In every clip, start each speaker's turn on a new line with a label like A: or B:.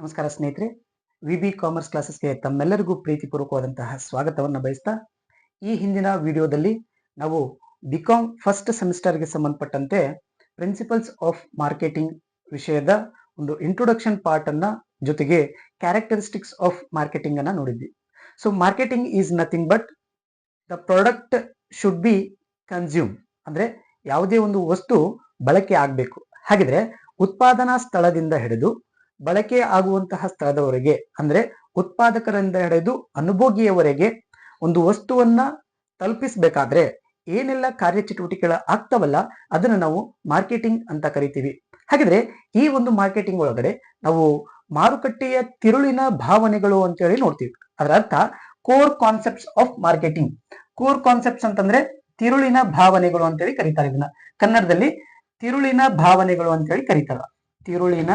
A: ನಮಸ್ಕಾರ ಸ್ನೇಹಿತರೆ, VB commerce ಕ್ಲಾಸಸ್ಗೆ ತಮ್ಮೆಲ್ಲರಿಗೂ ಪ್ರೀತಿಪೂರ್ವಕವಾದಂತಹ ಸ್ವಾಗತವನ್ನು ಬಯಸ್ತಾ ಈ ಹಿಂದಿನ ವಿಡಿಯೋದಲ್ಲಿ ನಾವು ಬಿಕಾಮ್ ಫಸ್ಟ್ ಸೆಮಿಸ್ಟರ್ಗೆ ಸಂಬಂಧಪಟ್ಟಂತೆ ಪ್ರಿನ್ಸಿಪಲ್ಸ್ ಆಫ್ ಮಾರ್ಕೆಟಿಂಗ್ ವಿಷಯದ ಒಂದು ಇಂಟ್ರೊಡಕ್ಷನ್ ಪಾರ್ಟ್ ಅನ್ನ ಜೊತೆಗೆ ಕ್ಯಾರೆಕ್ಟರಿಸ್ಟಿಕ್ಸ್ ಆಫ್ ಮಾರ್ಕೆಟಿಂಗ್ ಅನ್ನ ನೋಡಿದ್ವಿ. So marketing is nothing but the product should be consume, ಅಂದ್ರೆ ಯಾವುದೇ ಒಂದು ವಸ್ತು ಬಳಕೆ ಆಗಬೇಕು. ಹಾಗಿದ್ರೆ ಉತ್ಪಾದನಾ ಸ್ಥಳದಿಂದ ಹಿಡಿದು ಬಳಕೆ ಆಗುವಂತಹ ಸ್ಥಳದವರೆಗೆ, ಅಂದ್ರೆ ಉತ್ಪಾದಕರಿಂದ ಹಿಡಿದು ಅನುಭೋಗಿಯವರೆಗೆ ಒಂದು ವಸ್ತುವನ್ನ ತಲುಪಿಸಬೇಕಾದ್ರೆ ಏನೆಲ್ಲ ಕಾರ್ಯಚಟುವಟಿಕೆಗಳು ಆಗ್ತಾವಲ್ಲ ಅದನ್ನ ನಾವು ಮಾರ್ಕೆಟಿಂಗ್ ಅಂತ ಕರಿತೀವಿ. ಹಾಗಿದ್ರೆ ಈ ಒಂದು ಮಾರ್ಕೆಟಿಂಗ್ ಒಳಗಡೆ ನಾವು ಮಾರುಕಟ್ಟೆಯ ತಿರುಳಿನ ಭಾವನೆಗಳು ಅಂತ ಹೇಳಿ ನೋಡ್ತೀವಿ. ಅದರ ಅರ್ಥ core concepts of marketing. Core concepts ಅಂತಂದ್ರೆ ತಿರುಳಿನ ಭಾವನೆಗಳು ಅಂತೇಳಿ ಕರೀತಾರೆ. ಇದನ್ನ ಕನ್ನಡದಲ್ಲಿ ತಿರುಳಿನ ಭಾವನೆಗಳು ಅಂತೇಳಿ ಕರೀತಾರ. ತಿರುಳಿನ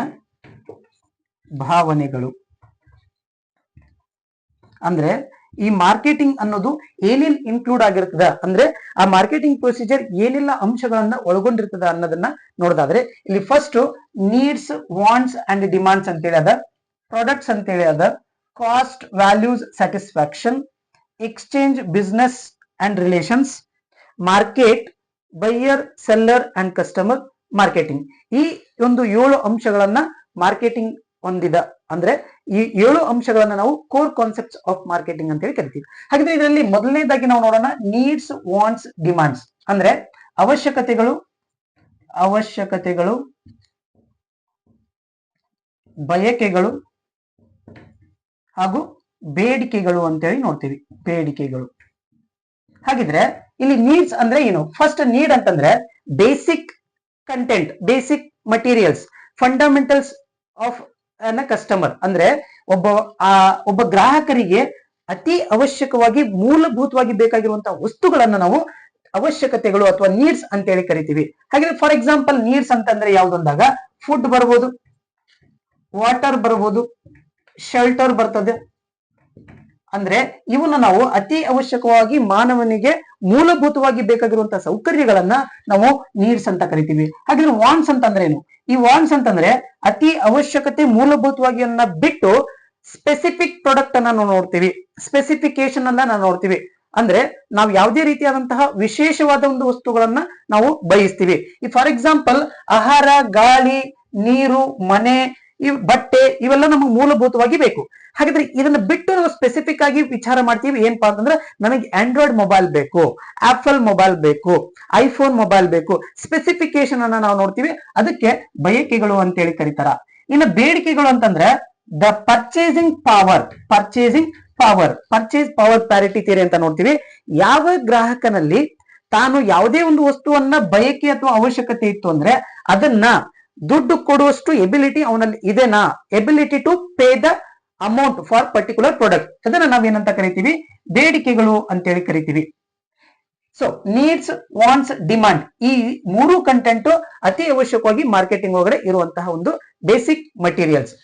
A: ಭಾವನೆಗಳು ಅಂದ್ರೆ ಈ ಮಾರ್ಕೆಟಿಂಗ್ ಅನ್ನೋದು ಏನೇನ್ ಇನ್ಕ್ಲೂಡ್ ಆಗಿರ್ತದ, ಅಂದ್ರೆ ಆ ಮಾರ್ಕೆಟಿಂಗ್ ಪ್ರೊಸೀಜರ್ ಏನೆಲ್ಲ ಅಂಶಗಳನ್ನ ಒಳಗೊಂಡಿರ್ತದ ಅನ್ನೋದನ್ನ ನೋಡೋದಾದ್ರೆ ಇಲ್ಲಿ first needs, wants and demands ಅಂತೇಳಿ ಅದ, ಪ್ರಾಡಕ್ಟ್ಸ್ ಅಂತೇಳಿ ಅದ, cost, values, satisfaction, exchange, business and relations, market, buyer, seller and customer, marketing. ಈ ಒಂದು 7 ಅಂಶಗಳನ್ನ ಮಾರ್ಕೆಟಿಂಗ್ ಹೊಂದಿದ, ಅಂದ್ರೆ ಈ 7 ಅಂಶಗಳನ್ನ ನಾವು ಕೋರ್ ಕಾನ್ಸೆಪ್ಟ್ಸ್ ಆಫ್ ಮಾರ್ಕೆಟಿಂಗ್ ಅಂತ ಹೇಳಿ ಕರಿತೀವಿ. ಹಾಗಿದ್ರೆ ಇದರಲ್ಲಿ ಮೊದಲನೇದಾಗಿ ನಾವು ನೋಡೋಣ ನೀಡ್ಸ್, ವಾಂಟ್ಸ್, ಡಿಮಾಂಡ್ಸ್. ಅಂದ್ರೆ ಅವಶ್ಯಕತೆಗಳು, ಬಯಕೆಗಳು ಹಾಗೂ ಬೇಡಿಕೆಗಳು ಅಂತೇಳಿ ನೋಡ್ತೀವಿ. ಬೇಡಿಕೆಗಳು. ಹಾಗಿದ್ರೆ ಇಲ್ಲಿ ನೀಡ್ಸ್ ಅಂದ್ರೆ ಏನು? ಫಸ್ಟ್ ನೀಡ್ ಅಂತಂದ್ರೆ basic content, basic materials, fundamentals of customer. ಅಂದ್ರೆ ಒಬ್ಬ ಗ್ರಾಹಕರಿಗೆ ಅತಿ ಅವಶ್ಯಕವಾಗಿ ಮೂಲಭೂತವಾಗಿ ಬೇಕಾಗಿರುವಂತಹ ವಸ್ತುಗಳನ್ನ ನಾವು ಅವಶ್ಯಕತೆಗಳು ಅಥವಾ ನೀಡ್ಸ್ ಅಂತ ಹೇಳಿ ಕರಿತೀವಿ. ಹಾಗೆ ಫಾರ್ ಎಕ್ಸಾಂಪಲ್ ನೀಡ್ಸ್ ಅಂತಂದ್ರೆ ಯಾವ್ದೊಂದಾಗ ಫುಡ್ ಬರ್ಬೋದು, ವಾಟರ್ ಬರ್ಬೋದು, ಶೆಲ್ಟರ್ ಬರ್ತದೆ. ಅಂದ್ರೆ ಇವನ್ನ ನಾವು ಅತಿ ಅವಶ್ಯಕವಾಗಿ ಮಾನವನಿಗೆ ಮೂಲಭೂತವಾಗಿ ಬೇಕಾಗಿರುವಂತಹ ಸೌಕರ್ಯಗಳನ್ನ ನಾವು ನೀಡ್ಸ್ ಅಂತ ಕರಿತೀವಿ. ಹಾಗೆ ವಾಂಟ್ಸ್ ಅಂತಂದ್ರೆ ಏನು? ಈ ವಾಂಟ್ಸ್ ಅಂತಂದ್ರೆ ಅತಿ ಅವಶ್ಯಕತೆ ಮೂಲಭೂತವಾಗಿ ಅನ್ನ ಬಿಟ್ಟು ಸ್ಪೆಸಿಫಿಕ್ ಪ್ರಾಡಕ್ಟ್ ಅನ್ನ ನಾವು ನೋಡ್ತೀವಿ, ಸ್ಪೆಸಿಫಿಕೇಶನ್ ಅನ್ನ ನಾವು ನೋಡ್ತೀವಿ. ಅಂದ್ರೆ ನಾವು ಯಾವುದೇ ರೀತಿಯಾದಂತಹ ವಿಶೇಷವಾದ ಒಂದು ವಸ್ತುಗಳನ್ನ ನಾವು ಬಯಸ್ತೀವಿ. ಈ ಫಾರ್ ಎಕ್ಸಾಂಪಲ್ ಆಹಾರ, ಗಾಳಿ, ನೀರು, ಮನೆ, ಬಟ್ಟೆ ಇವೆಲ್ಲ ನಮಗೆ ಮೂಲಭೂತವಾಗಿ ಬೇಕು. ಹಾಗಾದ್ರೆ ಇದನ್ನ ಬಿಟ್ಟು ನಾವು ಸ್ಪೆಸಿಫಿಕ್ ಆಗಿ ವಿಚಾರ ಮಾಡ್ತೀವಿ. ಏನಪ್ಪಾ ಅಂತಂದ್ರೆ ನನಗೆ ಆಂಡ್ರಾಯ್ಡ್ ಮೊಬೈಲ್ ಬೇಕು, ಆಪಲ್ ಮೊಬೈಲ್ ಬೇಕು, ಐಫೋನ್ ಮೊಬೈಲ್ ಬೇಕು. ಸ್ಪೆಸಿಫಿಕೇಶನ್ ಅನ್ನ ನಾವು ನೋಡ್ತೀವಿ. ಅದಕ್ಕೆ ಬಯಕೆಗಳು ಅಂತೇಳಿ ಕರೀತಾರ. ಇನ್ನು ಬೇಡಿಕೆಗಳು ಅಂತಂದ್ರೆ the purchasing power, purchase power parity theory ಅಂತ ನೋಡ್ತೀವಿ. ಯಾವ ಗ್ರಾಹಕನಲ್ಲಿ ತಾನು ಯಾವುದೇ ಒಂದು ವಸ್ತುವನ್ನ ಬಯಕೆ ಅಥವಾ ಅವಶ್ಯಕತೆ ಇತ್ತು ಅಂದ್ರೆ ಅದನ್ನ ದುಡ್ಡು ಕೊಡುವಷ್ಟು ಎಬಿಲಿಟಿ ಅವನಲ್ಲಿ ಇದೆನಾ, ability to pay the amount for particular product. ಅದನ್ನ ನಾವೇನಂತ ಕರಿತೀವಿ? ಬೇಡಿಕೆಗಳು ಅಂತೇಳಿ ಕರಿತೀವಿ. ಸೊ ನೀಡ್ಸ್, ವಾಂಟ್ಸ್, ಡಿಮಾಂಡ್ ಈ 3 ಕಂಟೆಂಟ್ ಅತಿ ಅವಶ್ಯಕವಾಗಿ ಮಾರ್ಕೆಟಿಂಗ್ ಒಳಗಡೆ ಇರುವಂತಹ ಒಂದು ಬೇಸಿಕ್ ಮಟೀರಿಯಲ್ಸ್.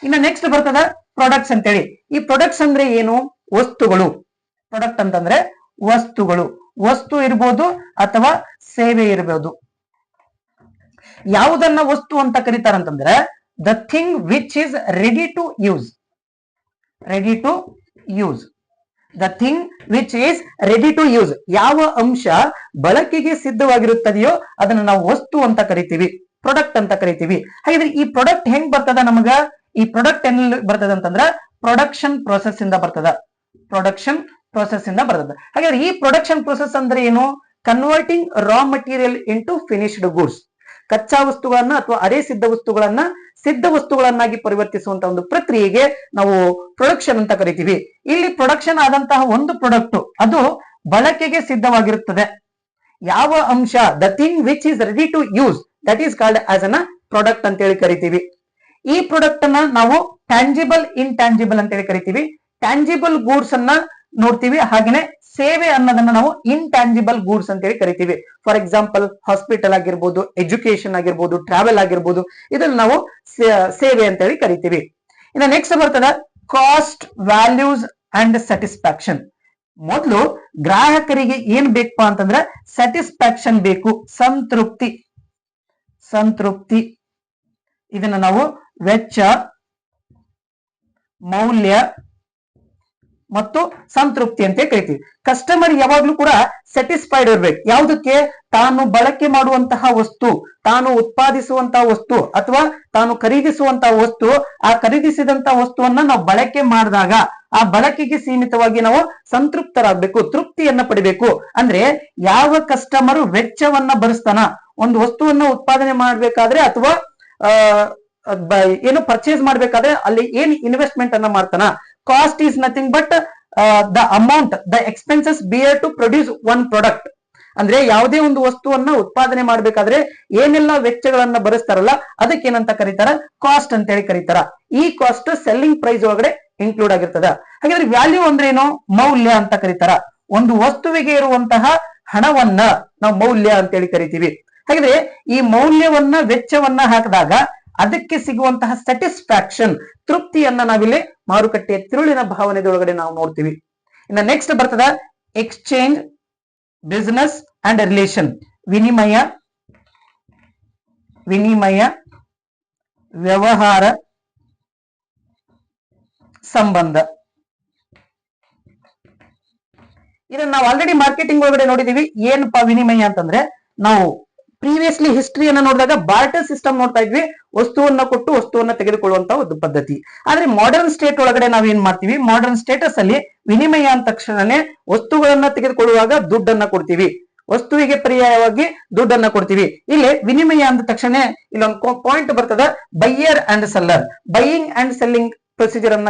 A: ಇನ್ನು ನೆಕ್ಸ್ಟ್ ಬರ್ತದ ಪ್ರಾಡಕ್ಟ್ಸ್ ಅಂತೇಳಿ. ಈ ಪ್ರಾಡಕ್ಟ್ಸ್ ಅಂದ್ರೆ ಏನು? ವಸ್ತುಗಳು. ಪ್ರಾಡಕ್ಟ್ ಅಂತಂದ್ರೆ ವಸ್ತುಗಳು. ವಸ್ತು ಇರ್ಬೋದು ಅಥವಾ ಸೇವೆ ಇರಬಹುದು. ಯಾವುದನ್ನ ವಸ್ತು ಅಂತ ಕರೀತಾರಂತಂದ್ರೆ the thing which is ready to use. The thing which is ready to use. ಯಾವ ಅಂಶ ಬಳಕೆಗೆ ಸಿದ್ಧವಾಗಿರುತ್ತದೆಯೋ ಅದನ್ನ ನಾವು ವಸ್ತು ಅಂತ ಕರಿತೀವಿ, ಪ್ರಾಡಕ್ಟ್ ಅಂತ ಕರಿತೀವಿ. ಹಾಗಿದ್ರೆ ಈ ಪ್ರಾಡಕ್ಟ್ ಹೆಂಗ್ ಬರ್ತದ ನಮಗ? ಈ ಪ್ರಾಡಕ್ಟ್ ಎಲ್ಲಿ ಬರ್ತದ ಅಂತಂದ್ರ ಪ್ರೊಡಕ್ಷನ್ ಪ್ರೋಸೆಸ್ ಇಂದ ಬರ್ತದ. ಹಾಗಾದ್ರೆ ಈ ಪ್ರೊಡಕ್ಷನ್ ಪ್ರೋಸೆಸ್ ಅಂದ್ರೆ ಏನು? Converting raw material into finished goods. ಕಚ್ಚಾ ವಸ್ತುಗಳನ್ನ ಅಥವಾ ಅರೆ ಸಿದ್ಧ ವಸ್ತುಗಳನ್ನಾಗಿ ಪರಿವರ್ತಿಸುವಂತ ಒಂದು ಪ್ರಕ್ರಿಯೆಗೆ ನಾವು ಪ್ರೊಡಕ್ಷನ್ ಅಂತ ಕರಿತೀವಿ. ಇಲ್ಲಿ ಪ್ರೊಡಕ್ಷನ್ ಆದಂತಹ ಒಂದು ಪ್ರಾಡಕ್ಟ್ ಅದು ಬಳಕೆಗೆ ಸಿದ್ಧವಾಗಿರುತ್ತದೆ. ಯಾವ ಅಂಶ? The thing which is ready to use, that is called as an product ಅಂತ ಹೇಳಿ ಕರಿತೀವಿ. ಈ ಪ್ರಾಡಕ್ಟ್ ಅನ್ನ ನಾವು ಟ್ಯಾಂಜಿಬಲ್, ಇಂಟ್ಯಾಂಜಿಬಲ್ ಅಂತ ಹೇಳಿ ಕರಿತೀವಿ. ಟ್ಯಾಂಜಿಬಲ್ ಗೂಡ್ಸ್ ಅನ್ನ ನೋಡ್ತೀವಿ. ಹಾಗೇನೆ ಸೇವೆ ಅನ್ನೋದನ್ನ ನಾವು ಇಂಟ್ಯಾಂಜಿಬಲ್ ಗೂಡ್ಸ್ ಅಂತ ಹೇಳಿ ಕರಿತೀವಿ. ಫಾರ್ ಎಕ್ಸಾಂಪಲ್ ಹಾಸ್ಪಿಟಲ್ ಆಗಿರ್ಬೋದು, ಎಜುಕೇಶನ್ ಆಗಿರ್ಬೋದು, ಟ್ರಾವೆಲ್ ಆಗಿರ್ಬೋದು, ಇದನ್ನ ನಾವು ಸೇವೆ ಅಂತ ಹೇಳಿ ಕರಿತೀವಿ. ಇನ್ನು ನೆಕ್ಸ್ಟ್ ಬರ್ತದ ಕಾಸ್ಟ್, ವ್ಯಾಲ್ಯೂಸ್ ಅಂಡ್ ಸ್ಯಾಟಿಸ್ಫ್ಯಾಕ್ಷನ್. ಮೊದಲು ಗ್ರಾಹಕರಿಗೆ ಏನ್ ಬೇಕಪ್ಪ ಅಂತಂದ್ರೆ ಸ್ಯಾಟಿಸ್ಫ್ಯಾಕ್ಷನ್ ಬೇಕು, ಸಂತೃಪ್ತಿ. ಇದನ್ನ ನಾವು ವೆಚ್ಚ, ಮೌಲ್ಯ ಮತ್ತು ಸಂತೃಪ್ತಿ ಅಂತ ಕರಿತೀವಿ. ಕಸ್ಟಮರ್ ಯಾವಾಗ್ಲೂ ಕೂಡ ಸ್ಯಾಟಿಸ್ಫೈಡ್ ಇರ್ಬೇಕು. ಯಾವುದಕ್ಕೆ? ತಾನು ಬಳಕೆ ಮಾಡುವಂತಹ ವಸ್ತು, ತಾನು ಉತ್ಪಾದಿಸುವಂತಹ ವಸ್ತು ಅಥವಾ ತಾನು ಖರೀದಿಸುವಂತಹ ವಸ್ತು, ಆ ಖರೀದಿಸಿದಂತಹ ವಸ್ತುವನ್ನ ನಾವು ಬಳಕೆ ಮಾಡಿದಾಗ ಆ ಬಳಕೆಗೆ ಸೀಮಿತವಾಗಿ ನಾವು ಸಂತೃಪ್ತರಾಗಬೇಕು, ತೃಪ್ತಿಯನ್ನ ಪಡಿಬೇಕು. ಅಂದ್ರೆ ಯಾವ ಕಸ್ಟಮರ್ ವೆಚ್ಚವನ್ನ ಭರಿಸ್ತಾನ, ಒಂದು ವಸ್ತುವನ್ನ ಉತ್ಪಾದನೆ ಮಾಡ್ಬೇಕಾದ್ರೆ ಅಥವಾ ಏನು ಪರ್ಚೇಸ್ ಮಾಡ್ಬೇಕಾದ್ರೆ ಅಲ್ಲಿ ಏನ್ ಇನ್ವೆಸ್ಟ್ಮೆಂಟ್ ಅನ್ನ ಮಾಡ್ತಾನ. Cost is nothing but the amount, the expenses bear to produce one product. ಅಂದ್ರೆ ಯಾವುದೇ ಒಂದು ವಸ್ತುವನ್ನ ಉತ್ಪಾದನೆ ಮಾಡ್ಬೇಕಾದ್ರೆ ಏನೆಲ್ಲ ವೆಚ್ಚಗಳನ್ನ ಭರಿಸ್ತಾರಲ್ಲ ಅದಕ್ಕೆ ಏನಂತ ಕರೀತಾರ? ಕಾಸ್ಟ್ ಅಂತ ಹೇಳಿ ಕರೀತಾರ. ಈ ಕಾಸ್ಟ್ ಸೆಲ್ಲಿಂಗ್ ಪ್ರೈಸ್ ಒಳಗಡೆ ಇನ್ಕ್ಲೂಡ್ ಆಗಿರ್ತದ. ಹಾಗಾದ್ರೆ ವ್ಯಾಲ್ಯೂ ಅಂದ್ರೆ ಏನು? ಮೌಲ್ಯ ಅಂತ ಕರೀತಾರ. ಒಂದು ವಸ್ತುವಿಗೆ ಇರುವಂತಹ ಹಣವನ್ನ ನಾವು ಮೌಲ್ಯ ಅಂತ ಹೇಳಿ ಕರಿತೀವಿ. ಹಾಗಾದ್ರೆ ಈ ಮೌಲ್ಯವನ್ನ, ವೆಚ್ಚವನ್ನ ಹಾಕಿದಾಗ ಅದಕ್ಕೆ ಸಿಗುವಂತಹ ಸ್ಯಾಟಿಸ್ಫ್ಯಾಕ್ಷನ್, ತೃಪ್ತಿಯನ್ನ ನಾವಿಲ್ಲಿ ಮಾರುಕಟ್ಟೆಯ ತಿರುಳಿನ ಭಾವನೆದೊಳಗಡೆ ನಾವು ನೋಡ್ತೀವಿ. ಇನ್ನು ನೆಕ್ಸ್ಟ್ ಬರ್ತದ ಎಕ್ಸ್ಚೇಂಜ್, ಬಿಸಿನೆಸ್ ಅಂಡ್ ರಿಲೇಷನ್. ವಿನಿಮಯ, ವ್ಯವಹಾರ, ಸಂಬಂಧ. ಇದನ್ನ ನಾವು ಆಲ್ರೆಡಿ ಮಾರ್ಕೆಟಿಂಗ್ ಒಳಗಡೆ ನೋಡಿದೀವಿ. ಏನಪ್ಪಾ ವಿನಿಮಯ ಅಂತಂದ್ರೆ, ನಾವು ಪ್ರೀವಿಯಸ್ಲಿ ಹಿಸ್ಟ್ರಿಯನ್ನ ನೋಡಿದಾಗ ಬಾರ್ಟರ್ ಸಿಸ್ಟಮ್ ನೋಡ್ತಾ ಇದ್ವಿ, ವಸ್ತುವನ್ನ ಕೊಟ್ಟು ವಸ್ತುವನ್ನ ತೆಗೆದುಕೊಳ್ಳುವಂತ ಒಂದು ಪದ್ಧತಿ. ಆದ್ರೆ ಮಾಡರ್ನ್ ಸ್ಟೇಟ್ ಒಳಗಡೆ ನಾವ್ ಏನ್ ಮಾಡ್ತೀವಿ? ಮಾಡರ್ನ್ ಸ್ಟೇಟಸ್ ಅಲ್ಲಿ ವಿನಿಮಯ ಅಂದ ತಕ್ಷಣನೇ ವಸ್ತುಗಳನ್ನ ತೆಗೆದುಕೊಳ್ಳುವಾಗ ದುಡ್ಡನ್ನ ಕೊಡ್ತೀವಿ, ವಸ್ತುವಿಗೆ ಪರ್ಯಾಯವಾಗಿ ದುಡ್ಡನ್ನ ಕೊಡ್ತೀವಿ. ಇಲ್ಲಿ ವಿನಿಮಯ ಅಂದ ತಕ್ಷಣ ಇಲ್ಲೊಂದು ಪಾಯಿಂಟ್ ಬರ್ತದ, buyer and seller, buying and selling procedure ಅನ್ನ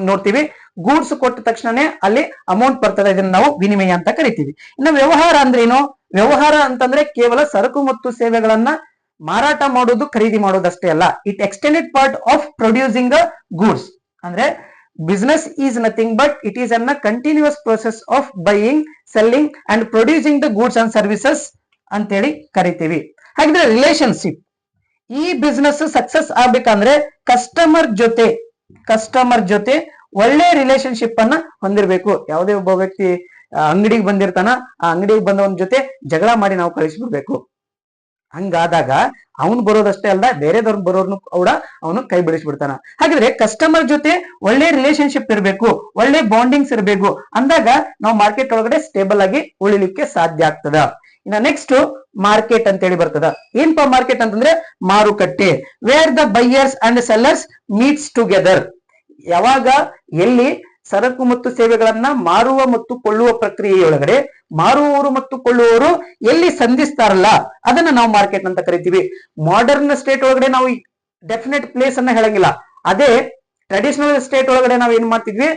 A: ನೋಡ್ತೀವಿ. ಗೂಡ್ಸ್ ಕೊಟ್ಟ ತಕ್ಷಣನೇ ಅಲ್ಲಿ ಅಮೌಂಟ್ ಬರ್ತದೆ, ಇದನ್ನ ನಾವು ವಿನಿಮಯ ಅಂತ ಕರಿತೀವಿ. ಇನ್ನು ವ್ಯವಹಾರ ಅಂದ್ರೆ ಏನು? ವ್ಯವಹಾರ ಅಂತಂದ್ರೆ ಕೇವಲ ಸರಕು ಮತ್ತು ಸೇವೆಗಳನ್ನ ಮಾರಾಟ ಮಾಡೋದು, ಖರೀದಿ ಮಾಡೋದಷ್ಟೇ ಅಲ್ಲ. It extended part of producing a goods. ಅಂದ್ರೆ business is nothing but it is an continuous process of buying, selling and producing the goods and services ಅಂತೇಳಿ ಕರಿತೀವಿ. ಹಾಗಿದ್ರೆ ರಿಲೇಶನ್ಶಿಪ್, ಈ ಬಿಸ್ನೆಸ್ ಸಕ್ಸಸ್ ಆಗ್ಬೇಕಂದ್ರೆ ಕಸ್ಟಮರ್ ಜೊತೆ ಒಳ್ಳೆ ರಿಲೇಶನ್ಶಿಪ್ ಅನ್ನ ಹೊಂದಿರಬೇಕು. ಯಾವುದೇ ಒಬ್ಬ ವ್ಯಕ್ತಿ ಅಂಗಡಿಗೆ ಬಂದಿರ್ತಾನ, ಆ ಅಂಗಡಿಗೆ ಬಂದವನ ಜೊತೆ ಜಗಳ ಮಾಡಿ ನಾವು ಕಳಿಸ್ಬಿಡ್ಬೇಕು. ಹಂಗಾದಾಗ ಅವನು ಬರೋದಷ್ಟೇ ಅಲ್ಲ, ಬೇರೆದವ್ರು ಬರೋರ್ನು ಕೂಡ ಅವನು ಕೈ ಬಿಡಿಸ್ಬಿಡ್ತಾನ. ಹಾಗಿದ್ರೆ ಕಸ್ಟಮರ್ ಜೊತೆ ಒಳ್ಳೆ ರಿಲೇಶನ್ಶಿಪ್ ಇರಬೇಕು, ಒಳ್ಳೆ ಬಾಂಡಿಂಗ್ಸ್ ಇರಬೇಕು. ಅಂದಾಗ ನಾವು ಮಾರ್ಕೆಟ್ ಒಳಗಡೆ ಸ್ಟೇಬಲ್ ಆಗಿ ಉಳಿಲಿಕ್ಕೆ ಸಾಧ್ಯ ಆಗ್ತದ. ಇನ್ನ ನೆಕ್ಸ್ಟ್ ಮಾರ್ಕೆಟ್ ಅಂತ ಹೇಳಿ ಬರ್ತದ. ಏನಪ್ಪಾ ಮಾರ್ಕೆಟ್ ಅಂತಂದ್ರೆ ಮಾರುಕಟ್ಟೆ, where the buyers and sellers meets together. ಯಾವಾಗ ಎಲ್ಲಿ ಸರಕು ಮತ್ತು ಸೇವೆಗಳನ್ನ ಮಾರುವ ಮತ್ತು ಕೊಳ್ಳುವ ಪ್ರಕ್ರಿಯೆಯೊಳಗಡೆ ಮಾರುವವರು ಮತ್ತು ಕೊಳ್ಳುವವರು ಎಲ್ಲಿ ಸಂಧಿಸ್ತಾರಲ್ಲ ಅದನ್ನ ನಾವು ಮಾರ್ಕೆಟ್ ಅಂತ ಕರಿತೀವಿ. ಮಾಡರ್ನ್ ಸ್ಟೇಟ್ ಒಳಗಡೆ ನಾವು ಡೆಫಿನೆಟ್ ಪ್ಲೇಸ್ ಅನ್ನ ಹೇಳಂಗಿಲ್ಲ. ಅದೇ ಟ್ರೆಡಿಷನಲ್ ಸ್ಟೇಟ್ ಒಳಗಡೆ ನಾವು ಏನ್ ಮಾಡ್ತಿದ್ವಿ?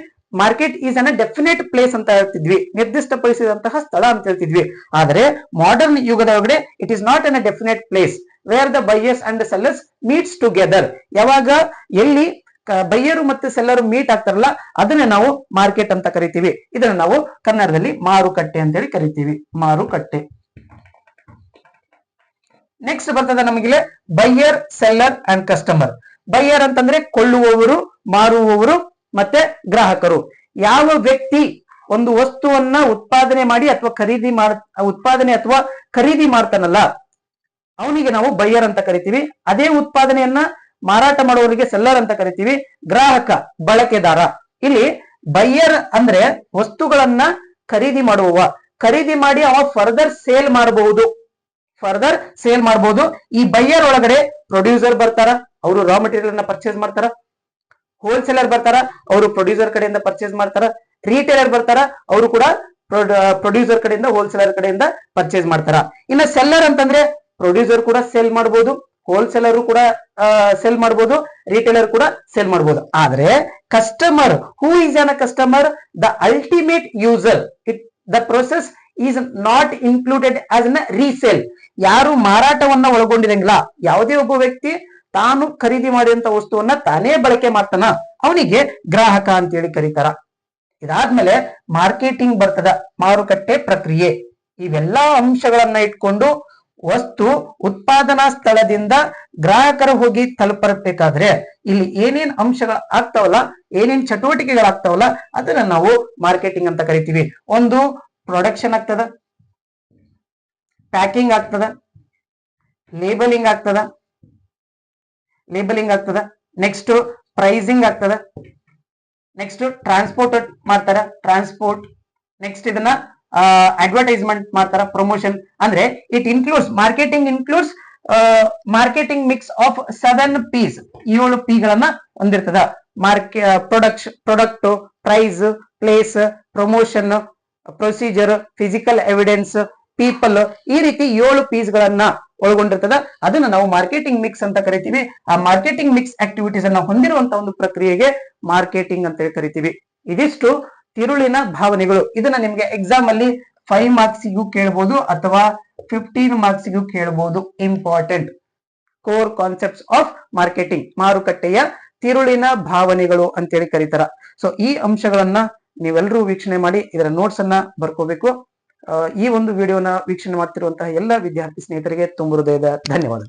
A: Market is an definite place ಅಂತ ಹೇಳ್ತಿದ್ವಿ, ನಿರ್ದಿಷ್ಟಪಡಿಸಿದಂತಹ ಸ್ಥಳ ಅಂತ ಹೇಳ್ತಿದ್ವಿ. ಆದ್ರೆ ಮಾಡರ್ನ್ ಯುಗದ ಒಳಗಡೆ it is not an definite place where the buyers and sellers meets together. ಯಾವಾಗ ಎಲ್ಲಿ ಬೈಯರು ಮತ್ತು ಸೆಲ್ಲರು ಮೀಟ್ ಆಗ್ತಾರಲ್ಲ ಅದನ್ನ ನಾವು ಮಾರ್ಕೆಟ್ ಅಂತ ಕರಿತೀವಿ. ಇದನ್ನ ನಾವು ಕನ್ನಡದಲ್ಲಿ ಮಾರುಕಟ್ಟೆ ಅಂತ ಹೇಳಿ ಕರಿತೀವಿ, ಮಾರುಕಟ್ಟೆ. ನೆಕ್ಸ್ಟ್ ಬರ್ತದೆ ನಮಗೆ buyer, seller and customer. Buyer ಅಂತಂದ್ರೆ ಕೊಳ್ಳುವವರು, ಮಾರುವವರು ಮತ್ತೆ ಗ್ರಾಹಕರು. ಯಾವ ವ್ಯಕ್ತಿ ಒಂದು ವಸ್ತುವನ್ನ ಉತ್ಪಾದನೆ ಮಾಡಿ ಅಥವಾ ಖರೀದಿ ಮಾಡ್ತಾನಲ್ಲ ಅವನಿಗೆ ನಾವು ಬೈಯರ್ ಅಂತ ಕರಿತೀವಿ. ಅದೇ ಉತ್ಪಾದನೆಯನ್ನ ಮಾರಾಟ ಮಾಡುವವರಿಗೆ ಸೆಲ್ಲರ್ ಅಂತ ಕರಿತೀವಿ. ಗ್ರಾಹಕ, ಬಳಕೆದಾರ. ಇಲ್ಲಿ ಬೈಯರ್ ಅಂದ್ರೆ ವಸ್ತುಗಳನ್ನ ಖರೀದಿ ಮಾಡುವವ, ಖರೀದಿ ಮಾಡಿ ಅವ ಫರ್ದರ್ ಸೇಲ್ ಮಾಡಬಹುದು. ಈ ಬೈಯರ್ ಒಳಗಡೆ ಪ್ರೊಡ್ಯೂಸರ್ ಬರ್ತಾರ, ಅವರು ರಾ ಮಟೀರಿಯಲ್ ಅನ್ನ ಪರ್ಚೇಸ್ ಮಾಡ್ತಾರ. ಹೋಲ್ಸೇಲರ್ ಬರ್ತಾರ, ಅವರು ಪ್ರೊಡ್ಯೂಸರ್ ಕಡೆಯಿಂದ ಪರ್ಚೇಸ್ ಮಾಡ್ತಾರ. ರಿಟೇಲರ್ ಬರ್ತಾರ, ಅವರು ಕೂಡ ಪ್ರೊಡ್ಯೂಸರ್ ಕಡೆಯಿಂದ ಹೋಲ್ಸೇಲರ್ ಕಡೆಯಿಂದ ಪರ್ಚೇಸ್ ಮಾಡ್ತಾರ. ಇನ್ನ ಸೆಲ್ಲರ್ ಅಂತಂದ್ರೆ ಪ್ರೊಡ್ಯೂಸರ್ ಕೂಡ ಸೇಲ್ ಮಾಡಬಹುದು, ಹೋಲ್ಸೇಲರ್ ಕೂಡ ಸೆಲ್ ಮಾಡಬಹುದು, ರಿಟೇಲರ್ ಕೂಡ ಸೆಲ್ ಮಾಡಬಹುದು. ಆದ್ರೆ customer, who is an customer? The ultimate user. The process is not included as an resale. ಯಾರು ಮಾರಾಟವನ್ನ ಒಳಗೊಂಡಿರಂಗಿಲ್ಲ, ಯಾವುದೇ ಒಬ್ಬ ವ್ಯಕ್ತಿ ತಾನು ಖರೀದಿ ಮಾಡಿದಂತ ವಸ್ತುವನ್ನ ತಾನೇ ಬಳಕೆ ಮಾಡ್ತಾನ, ಅವನಿಗೆ ಗ್ರಾಹಕ ಅಂತ ಹೇಳಿ ಕರೀತಾರ. ಇದಾದ್ಮೇಲೆ ಮಾರ್ಕೆಟಿಂಗ್ ಬರ್ತದ, ಮಾರುಕಟ್ಟೆ ಪ್ರಕ್ರಿಯೆ. ಇವೆಲ್ಲಾ ಅಂಶಗಳನ್ನ ಇಟ್ಕೊಂಡು ವಸ್ತು ಉತ್ಪಾದನಾ ಸ್ಥಳದಿಂದ ಗ್ರಾಹಕರ ಹೋಗಿ ತಲುಪಬೇಕಾದ್ರೆ ಇಲ್ಲಿ ಏನೇನ್ ಅಂಶಗಳು ಆಗ್ತಾವಲ್ಲ, ಏನೇನ್ ಚಟುವಟಿಕೆಗಳಾಗ್ತಾವಲ್ಲ ಅದನ್ನ ನಾವು ಮಾರ್ಕೆಟಿಂಗ್ ಅಂತ ಕರಿತೀವಿ. ಒಂದು ಪ್ರೊಡಕ್ಷನ್ ಆಗ್ತದ, ಪ್ಯಾಕಿಂಗ್ ಆಗ್ತದ, ಲೇಬಲಿಂಗ್ ಆಗ್ತದ, ನೆಕ್ಸ್ಟ್ ಪ್ರೈಸಿಂಗ್ ಆಗ್ತದ, ನೆಕ್ಸ್ಟ್ ಟ್ರಾನ್ಸ್ಪೋರ್ಟ್ ಮಾಡ್ತಾರ, ಟ್ರಾನ್ಸ್ಪೋರ್ಟ್. ನೆಕ್ಸ್ಟ್ ಇದನ್ನ ಅಡ್ವರ್ಟೈಸ್ಮೆಂಟ್ ಮಾಡ್ತಾರ, ಪ್ರಮೋಷನ್. ಅಂದ್ರೆ it includes, marketing includes marketing mix of 7 P's, 7 P ಗಳನ್ನ ಹೊಂದಿರ್ತದ. Product, price, place, promotion, procedure, physical evidence, people, ಈ ರೀತಿ 7 P's ಗಳನ್ನ ಒಳಗೊಂಡಿರ್ತದ. ಅದನ್ನ ನಾವು ಮಾರ್ಕೆಟಿಂಗ್ ಮಿಕ್ಸ್ ಅಂತ ಕರಿತೀವಿ. ಆ ಮಾರ್ಕೆಟಿಂಗ್ ಮಿಕ್ಸ್ ಆಕ್ಟಿವಿಟೀಸ್ ಅನ್ನ ಹೊಂದಿರುವಂತಹ ಒಂದು ಪ್ರಕ್ರಿಯೆಗೆ ಮಾರ್ಕೆಟಿಂಗ್ ಅಂತ ಕರಿತೀವಿ. ಇದಿಷ್ಟು ತಿರುಳಿನ ಭಾವನೆಗಳು. ಇದನ್ನ ನಿಮ್ಗೆ ಎಕ್ಸಾಮ್ ಅಲ್ಲಿ 5 ಮಾರ್ಕ್ಸ್ಗೂ ಕೇಳಬಹುದು ಅಥವಾ 15 ಮಾರ್ಕ್ಸ್ಗೂ ಕೇಳಬಹುದು. Important core concepts of marketing, ಮಾರುಕಟ್ಟೆಯ ತಿರುಳಿನ ಭಾವನೆಗಳು ಅಂತೇಳಿ ಕರೀತಾರ. ಸೊ ಈ ಅಂಶಗಳನ್ನ ನೀವೆಲ್ಲರೂ ವೀಕ್ಷಣೆ ಮಾಡಿ ಇದರ ನೋಟ್ಸ್ ಅನ್ನ ಬರ್ಕೋಬೇಕು. ಈ ಒಂದು ವಿಡಿಯೋನ ವೀಕ್ಷಣೆ ಮಾಡ್ತಿರುವಂತಹ ಎಲ್ಲ ವಿದ್ಯಾರ್ಥಿ ಸ್ನೇಹಿತರಿಗೆ ತುಂಬ ಹೃದಯದ ಧನ್ಯವಾದ.